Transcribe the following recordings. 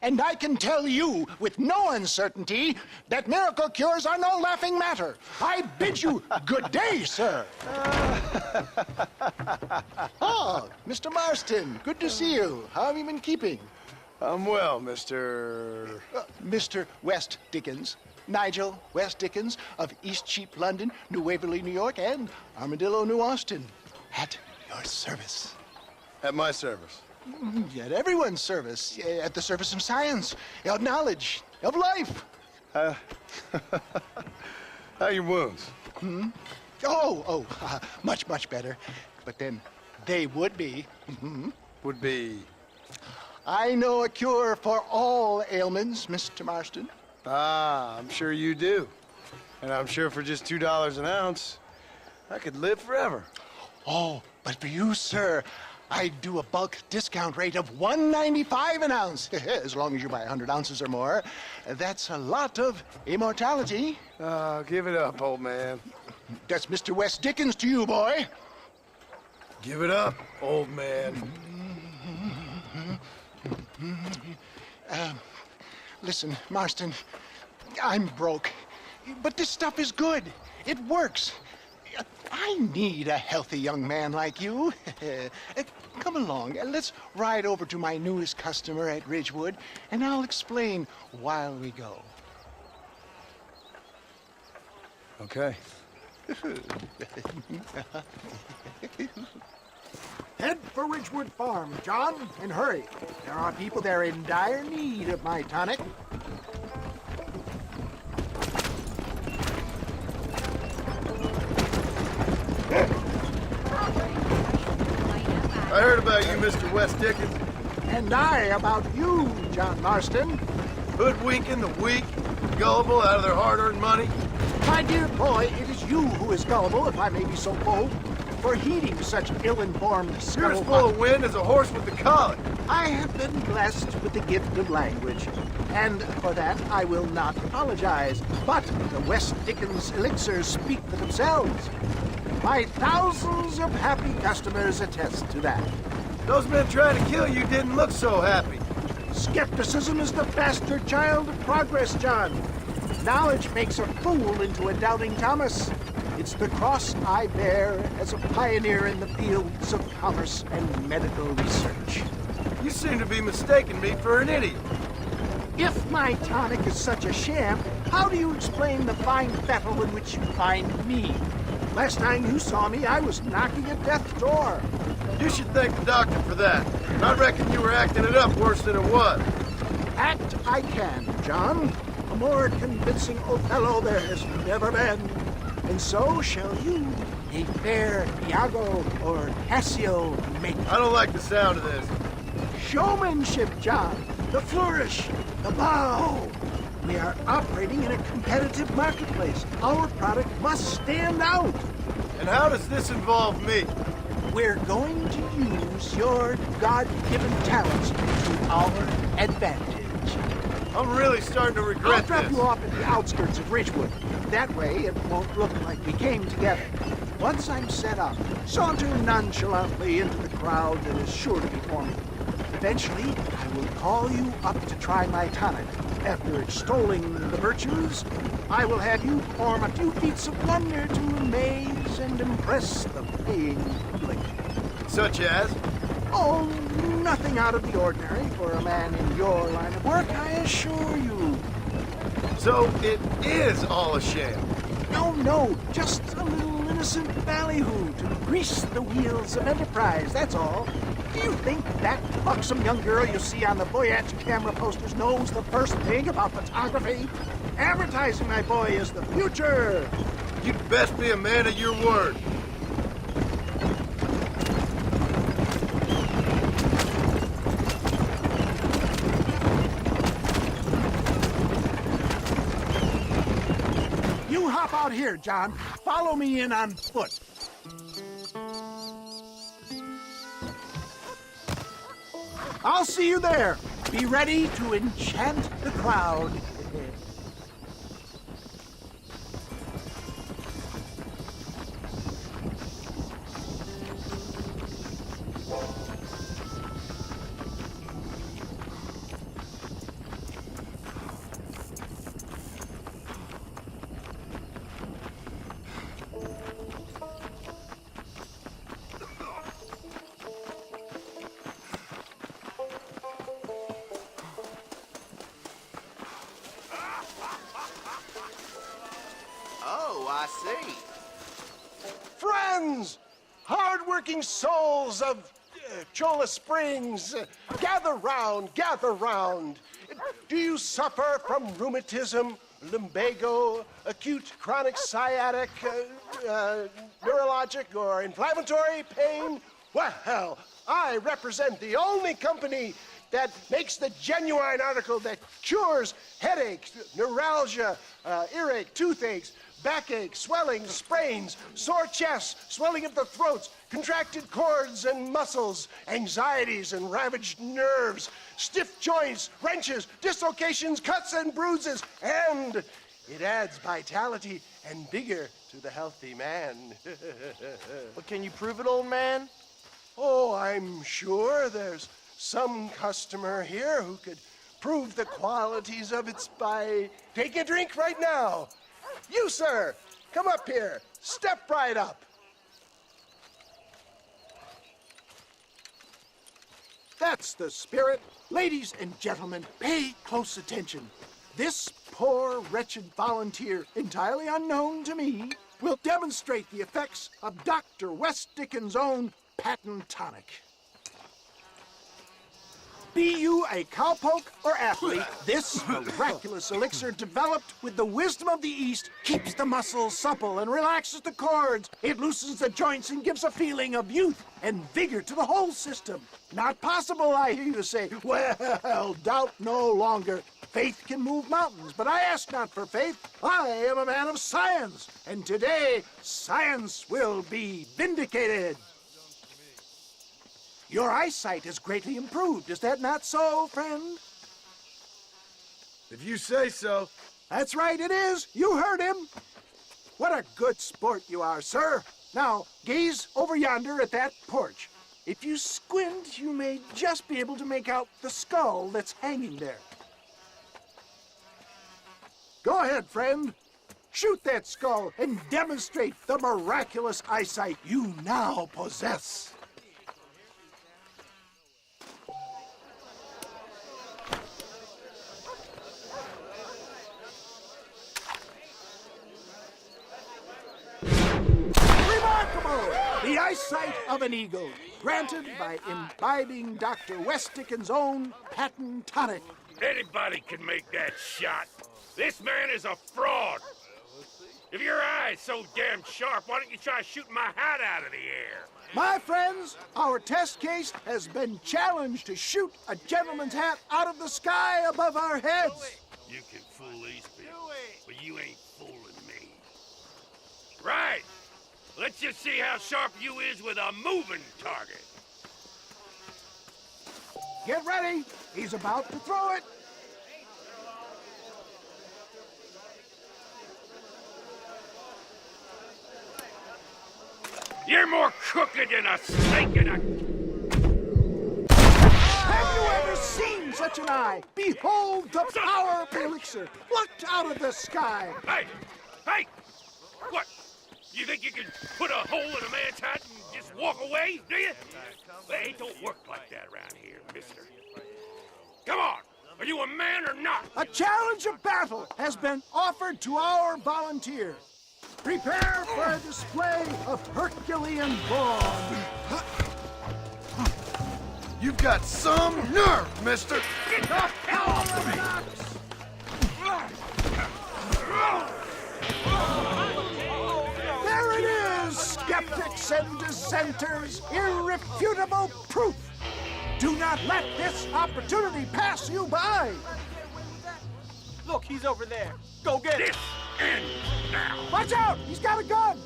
And I can tell you with no uncertainty that miracle cures are no laughing matter. I bid you good day, sir. Oh, Mr. Marston, good to see you. How have you been keeping? I'm well, Mr. Mr. West Dickens. Nigel West Dickens of Eastcheap, London, New Waverly, New York, and Armadillo, New Austin. At your service. At my service. At everyone's service. At the service of science, of knowledge, of life. How are your wounds? Much, much better. But then they would be. Would be... I know a cure for all ailments, Mr. Marston. Ah, I'm sure you do. And I'm sure for just $2 an ounce, I could live forever. Oh, but for you, sir, I'd do a bulk discount rate of $1.95 an ounce, as long as you buy 100 ounces or more. That's a lot of immortality. Give it up, old man. That's Mr. West Dickens to you, boy. Give it up, old man. Listen, Marston, I'm broke, but this stuff is good. It works. I need a healthy young man like you. Come along, let's ride over to my newest customer at Ridgewood, and I'll explain while we go. Okay. Head for Ridgewood Farm, John, and hurry. There are people there in dire need of my tonic. I heard about you, Mr. West Dickens. And I about you, John Marston. Hoodwinking the weak, gullible out of their hard-earned money. My dear boy, it is you who is gullible, if I may be so bold, for heeding such ill-informed You're as scuttle. full of wind as a horse with the colic. I have been blessed with the gift of language, and for that I will not apologize. But the West Dickens elixirs speak for themselves. My thousands of happy customers attest to that. Those men trying to kill you didn't look so happy. Skepticism is the bastard child of progress, John. Knowledge makes a fool into a doubting Thomas. It's the cross I bear as a pioneer in the fields of commerce and medical research. You seem to be mistaking me for an idiot. If my tonic is such a sham, how do you explain the fine battle in which you find me? Last time you saw me, I was knocking at death's door. You should thank the doctor for that. I reckon you were acting it up worse than it was. Act I can, John. A more convincing Othello there has never been. And so shall you, a fair Iago or Cassio make. I don't like the sound of this. Showmanship, John. The flourish, the bow. We are operating in a competitive marketplace. Our product must stand out. And how does this involve me? We're going to use your God-given talents to our advantage. I'm really starting to I'll regret drop this. you off at the outskirts of Ridgewood. That way, it won't look like we came together. Once I'm set up, saunter nonchalantly into the crowd that is sure to be forming. Eventually, I will call you up to try my tonic. After extolling the virtues, I will have you perform a few feats of wonder to amaze and impress the paying public. Such as? Oh, nothing out of the ordinary for a man in your line of work, I assure you. So it is all a sham. No, just a little innocent ballyhoo to grease the wheels of enterprise, that's all. Do you think that buxom young girl you see on the Voyage camera posters knows the first thing about photography? Advertising, my boy, is the future. You'd best be a man of your word. You hop out here, John. Follow me in on foot. I'll see you there. Be ready to enchant the crowd. I see. Friends, hard-working souls of Cholla Springs, gather round, gather round. Do you suffer from rheumatism, lumbago, acute chronic sciatic, neurologic or inflammatory pain? Well, I represent the only company that makes the genuine article that cures headaches, neuralgia, earache, toothaches, backache, swelling, sprains, sore chests, swelling of the throats, contracted cords and muscles, anxieties and ravaged nerves, stiff joints, wrenches, dislocations, cuts and bruises, and it adds vitality and vigor to the healthy man. But can you prove it, old man? Oh, I'm sure there's some customer here who could prove the qualities of it by taking a drink right now. You, sir, come up here. Step right up. That's the spirit. Ladies and gentlemen, pay close attention. This poor, wretched volunteer, entirely unknown to me, will demonstrate the effects of Dr. West Dickens' own patent tonic. Be you a cowpoke or athlete, this miraculous elixir developed with the wisdom of the East keeps the muscles supple and relaxes the cords. It loosens the joints and gives a feeling of youth and vigor to the whole system. Not possible, I hear you say. Well, doubt no longer. Faith can move mountains, but I ask not for faith. I am a man of science, and today science will be vindicated. Your eyesight has greatly improved. Is that not so, friend? If you say so. That's right, it is. You heard him. What a good sport you are, sir. Now, gaze over yonder at that porch. If you squint, you may just be able to make out the skull that's hanging there. Go ahead, friend. Shoot that skull and demonstrate the miraculous eyesight you now possess. The eyesight of an eagle, granted by imbibing Dr. West Dickens' own patent tonic. Anybody can make that shot. This man is a fraud. If your eye's so damn sharp, why don't you try shooting my hat out of the air? My friends, our test case has been challenged to shoot a gentleman's hat out of the sky above our heads. You can fool these people, but you ain't fooling me. Right. Let's just see how sharp you is with a moving target. Get ready. He's about to throw it. You're more crooked than a snake in a... Have you ever seen such an eye? Behold the power of the elixir, plucked out of the sky. Hey! Hey! What? You think you can put a hole in a man's hat and just walk away, do you? Well, it don't work like that around here, mister. Come on! Are you a man or not? A challenge of battle has been offered to our volunteer. Prepare for a display of Herculean brawn. You've got some nerve, mister. Get the hell off of me! There it is, skeptics and dissenters, irrefutable proof. Do not let this opportunity pass you by. Look, he's over there. Go get him. This ends now. Watch out, he's got a gun.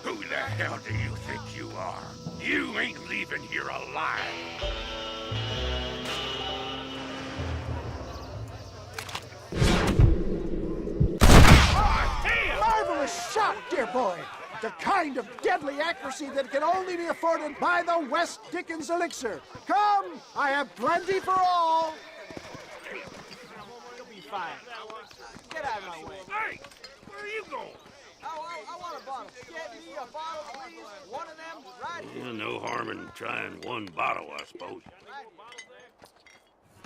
Who the hell do you think you are? You ain't leaving here alive. Marvelous shot, dear boy. The kind of deadly accuracy that can only be afforded by the West Dickens elixir. Come, I have plenty for all. You'll be fine. Get out of my way. Hey, where are you going? I want a bottle. Get me a bottle, please. One of them right here. Well, no harm in trying one bottle, I suppose.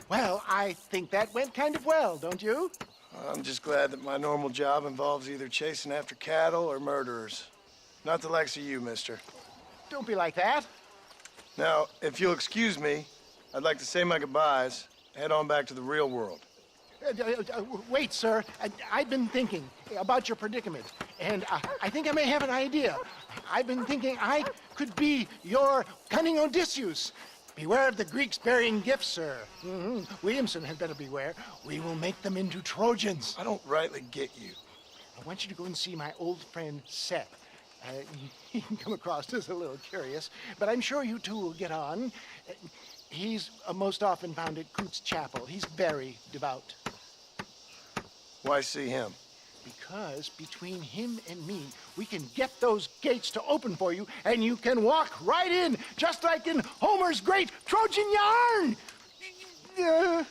Well, I think that went kind of well, don't you? I'm just glad that my normal job involves either chasing after cattle or murderers. Not the likes of you, mister. Don't be like that. Now, if you'll excuse me, I'd like to say my goodbyes, head on back to the real world. Wait, sir. I've been thinking about your predicament, and I think I may have an idea. I've been thinking I could be your cunning Odysseus. Beware of the Greeks bearing gifts, sir. Williamson had better beware. We will make them into Trojans. I don't rightly get you. I want you to go and see my old friend Seth. He can come across as a little curious, but I'm sure you two will get on. He's most often found at Coots Chapel. He's very devout. Why see him? Because between him and me, we can get those gates to open for you, and you can walk right in, just like in Homer's great Trojan yarn!